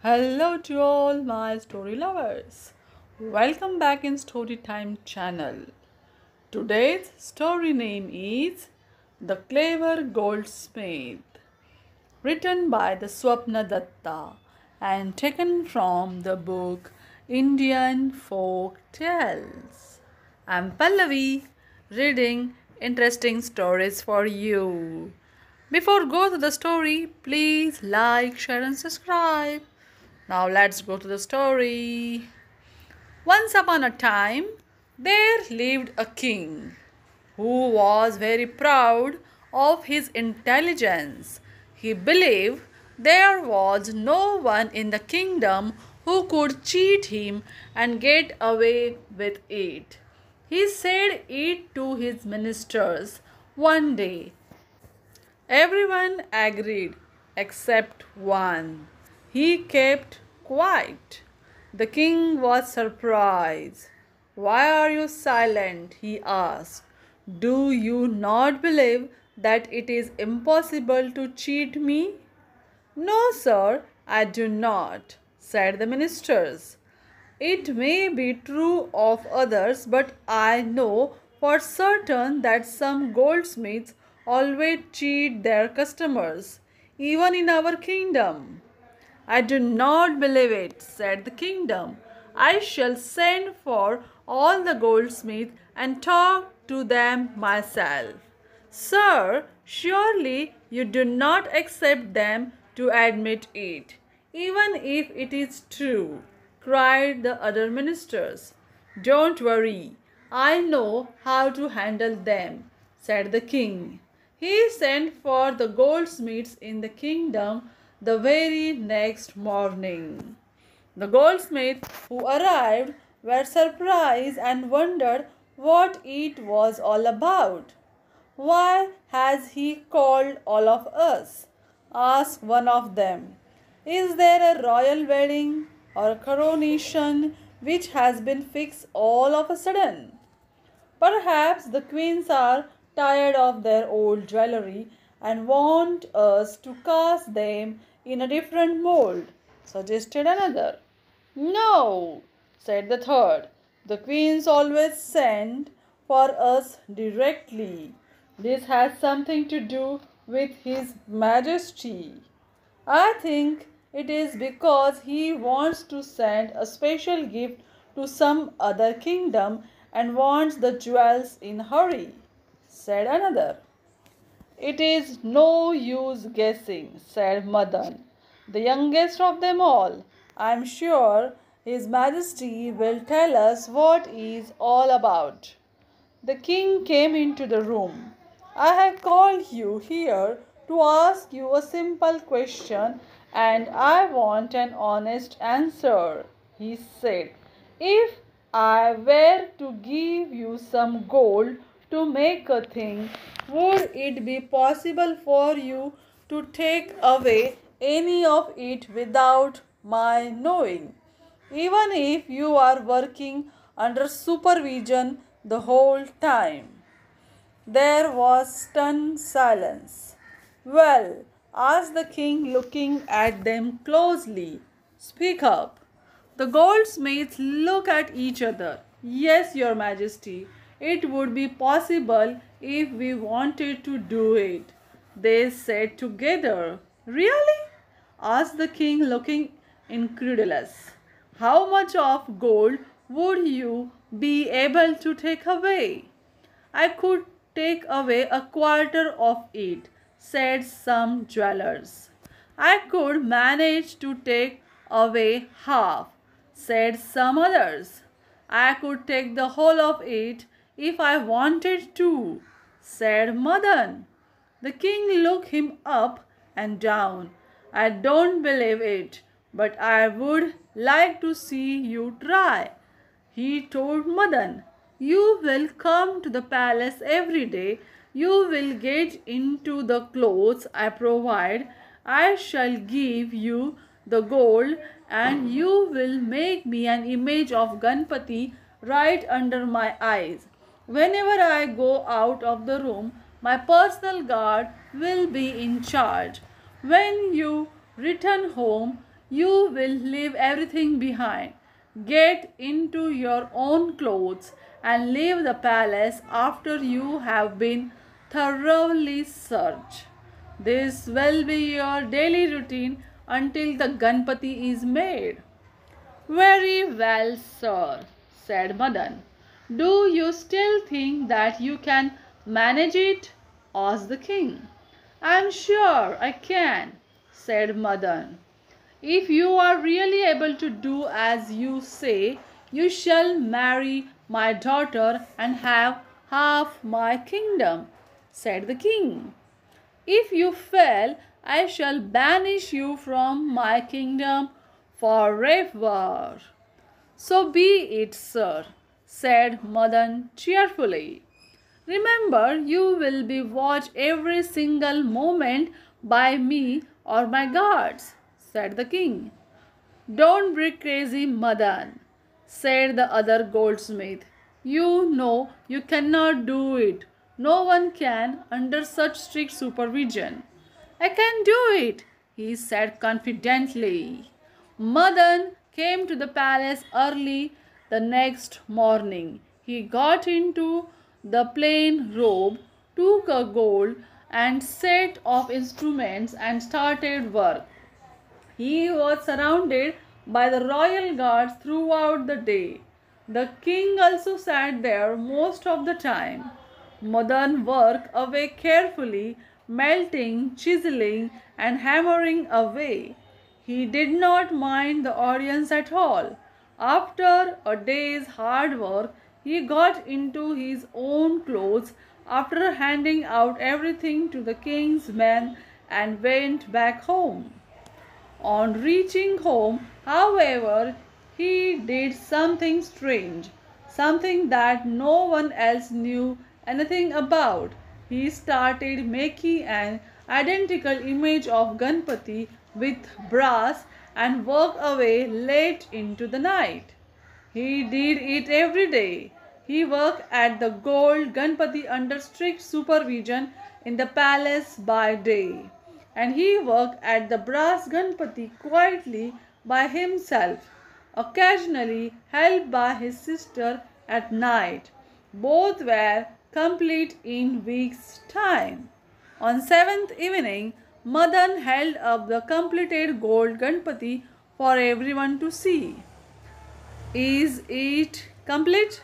Hello to all my story lovers. Welcome back in Storytime channel. Today's story name is The Clever Goldsmith, written by the Swapna Datta and taken from the book Indian Folk Tales. I'm Pallavi, reading interesting stories for you. Before go to the story, please like, share and subscribe. Now let's go to the story. Once upon a time, there lived a king who was very proud of his intelligence. He believed there was no one in the kingdom who could cheat him and get away with it. He said it to his ministers one day. Everyone agreed except one. He kept quiet. The king was surprised. "Why are you silent?" he asked. "Do you not believe that it is impossible to cheat me?" "No, sir, I do not," said the ministers. "It may be true of others, but I know for certain that some goldsmiths always cheat their customers, even in our kingdom." "I do not believe it," said the kingdom. "I shall send for all the goldsmiths and talk to them myself." "Sir, surely you do not accept them to admit it, even if it is true," cried the other ministers. "Don't worry, I know how to handle them," said the king. He sent for the goldsmiths in the kingdom the very next morning. The goldsmiths who arrived were surprised and wondered what it was all about. "Why has he called all of us?" asked one of them. "Is there a royal wedding or a coronation which has been fixed all of a sudden? Perhaps the queens are tired of their old jewelry and want us to cast them in a different mold," suggested another. "No," said the third. "The queens always send for us directly. This has something to do with His Majesty. I think it is because he wants to send a special gift to some other kingdom and wants the jewels in a hurry," said another. "It is no use guessing," said Madan, the youngest of them all. "I am sure His Majesty will tell us what it is all about." The king came into the room. "I have called you here to ask you a simple question, and I want an honest answer," he said. "If I were to give you some gold to make a thing, would it be possible for you to take away any of it without my knowing, even if you are working under supervision the whole time?" There was stunned silence. "Well," asked the king, looking at them closely, "speak up." The goldsmiths looked at each other. "Yes, your Majesty, it would be possible if we wanted to do it," they said together. "Really?" asked the king, looking incredulous. "How much of gold would you be able to take away?" "I could take away a quarter of it," said some jewelers. "I could manage to take away half," said some others. "I could take the whole of it if I wanted to," said Madan. The king looked him up and down. "I don't believe it, but I would like to see you try," he told Madan. "You will come to the palace every day. You will get into the clothes I provide. I shall give you the gold, and you will make me an image of Ganpati right under my eyes. Whenever I go out of the room, my personal guard will be in charge. When you return home, You will leave everything behind. Get into your own clothes and leave the palace after you have been thoroughly searched. This will be your daily routine until the Ganpati is made. Very well, sir, said Madan. Do you still think that you can manage it? Asked the king. I am sure I can, said Madan. If you are really able to do as you say, you shall marry my daughter and have half my kingdom, said the king. If you fail, I shall banish you from my kingdom forever. So be it, sir, said Madan cheerfully. Remember, you will be watched every single moment by me or my guards, said the king. Don't be crazy, Madan, said the other goldsmith. You know you cannot do it. No one can under such strict supervision. I can do it, he said confidently. Madan came to the palace early the next morning. He got into the plain robe, took a gold and set of instruments and started work. He was surrounded by the royal guards throughout the day. The king also sat there most of the time. Madan worked away carefully, melting, chiseling, and hammering away. He did not mind the audience at all. After a day's hard work, he got into his own clothes after handing out everything to the king's men and went back home. On reaching home, however, he did something strange, something that no one else knew anything about. He started making an identical image of Ganpati with brass and worked away late into the night. He did it every day. He worked at the gold Ganpati under strict supervision in the palace by day, and he worked at the brass Ganpati quietly by himself, occasionally helped by his sister at night. Both were complete in weeks' time. On seventh evening, Madan held up the completed gold Ganpati for everyone to see. Is it complete?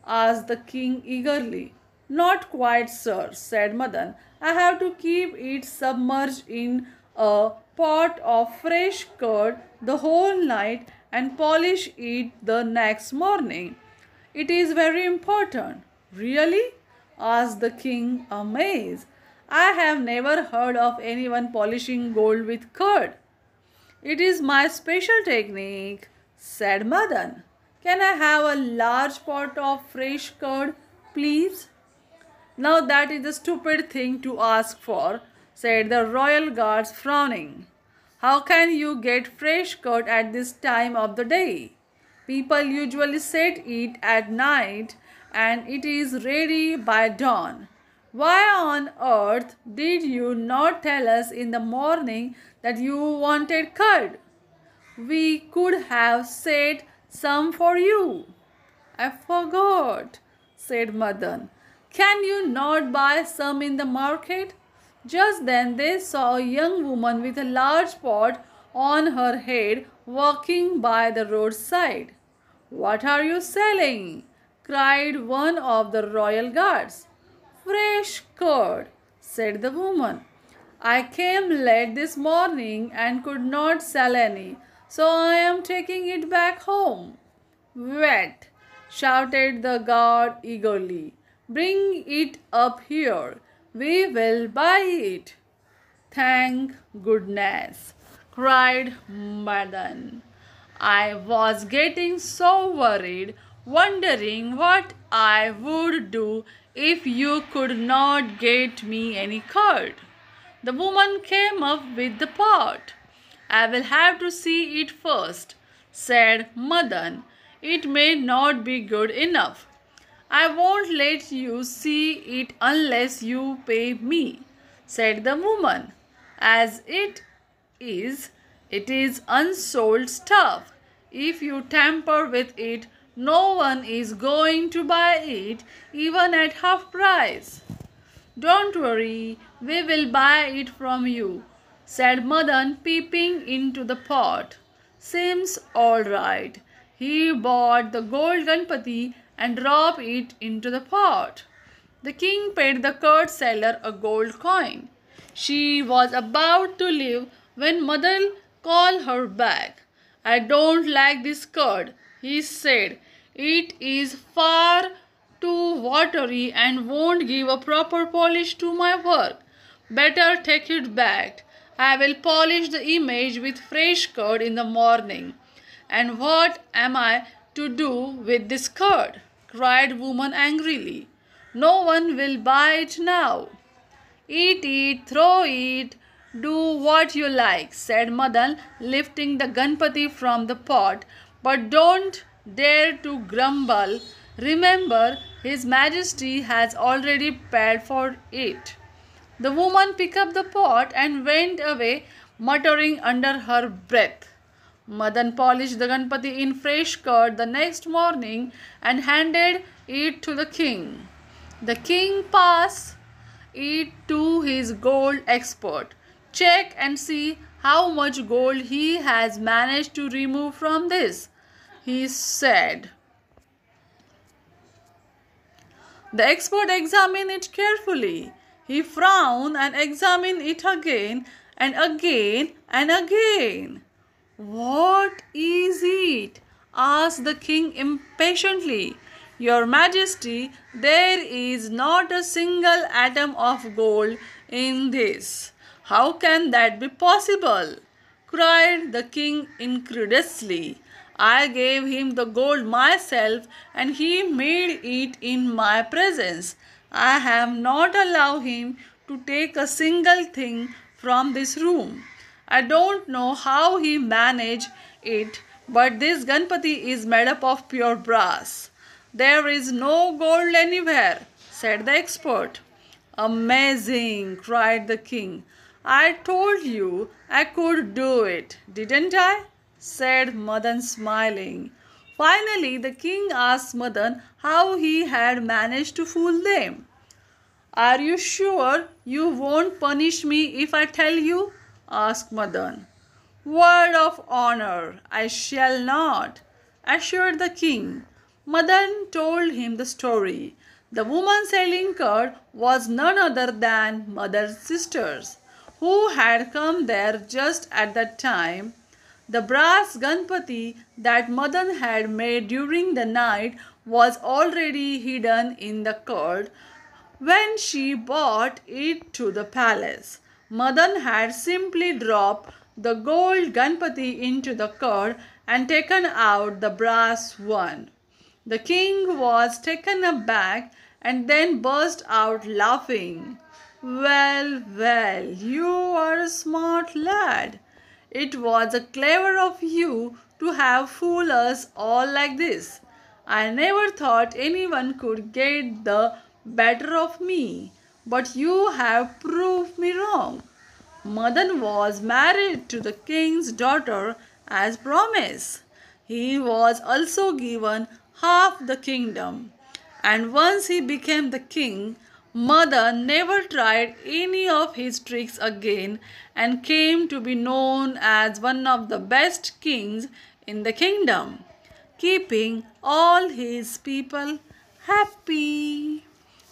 Asked the king eagerly. Not quite, sir, said Madan. I have to keep it submerged in a pot of fresh curd the whole night and polish it the next morning. It is very important. Really? Asked the king, amazed. I have never heard of anyone polishing gold with curd. It is my special technique, said Madan. Can I have a large pot of fresh curd, please? Now that is a stupid thing to ask for, said the royal guards, frowning. How can you get fresh curd at this time of the day? People usually set it at night and it is ready by dawn. Why on earth did you not tell us in the morning that you wanted curd? We could have set some for you. I forgot, said Madan. Can you not buy some in the market? Just then they saw a young woman with a large pot on her head walking by the roadside. What are you selling? Cried one of the royal guards. Fresh curd, said the woman. I came late this morning and could not sell any, so I am taking it back home. Wait, shouted the guard eagerly. Bring it up here. We will buy it. Thank goodness, cried Madan. I was getting so worried, wondering what I would do if you could not get me any curd. The woman came up with the pot. I will have to see it first, said Madan. It may not be good enough. I won't let you see it unless you pay me, said the woman. As it is, It is unsold stuff. If you tamper with it, no one is going to buy it, even at half price. Don't worry, we will buy it from you, said Madan, peeping into the pot. Seems all right. He bought the gold Ganpati and dropped it into the pot. The king paid the curd seller a gold coin. She was about to leave when Madan called her back. I don't like this curd, he said. It is far too watery and won't give a proper polish to my work. Better take it back. I will polish the image with fresh curd in the morning. And what am I to do with this curd? Cried woman angrily. No one will buy it now. Eat it, throw it, do what you like, said Madan, lifting the Ganpati from the pot. But don't dare to grumble. Remember, His Majesty has already paid for it. The woman picked up the pot and went away, muttering under her breath. Madan polished the Ganpati in fresh curd the next morning and handed it to the king. The king passed it to his gold expert. Check and see how much gold he has managed to remove from this, he said. The expert examined it carefully. He frowned and examined it again and again and again. What is it? Asked the king impatiently. Your Majesty, there is not a single atom of gold in this. How can that be possible? Cried the king incredulously. I gave him the gold myself and he made it in my presence. I have not allowed him to take a single thing from this room. I don't know how he managed it, but this Ganpati is made up of pure brass. There is no gold anywhere, said the expert. Amazing, cried the king. I told you I could do it, didn't I? Said Madan, smiling. Finally, the king asked Madan how he had managed to fool them. Are you sure you won't punish me if I tell you? Asked Madan. Word of honor, I shall not, assured the king. Madan told him the story. The woman selling curd was none other than Madan's sisters, who had come there just at that time. The brass Ganpati that Madan had made during the night was already hidden in the curd when she brought it to the palace. Madan had simply dropped the gold Ganpati into the curd and taken out the brass one. The king was taken aback and then burst out laughing. Well, well, you are a smart lad. It was clever of you to have fooled us all like this. I never thought anyone could get the better of me, but you have proved me wrong. Madan was married to the king's daughter as promised. He was also given half the kingdom. And once he became the king, Madan never tried any of his tricks again and came to be known as one of the best kings in the kingdom, keeping all his people happy.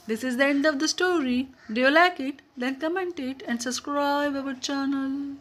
This is the end of the story. Do you like it? Then comment it and subscribe our channel.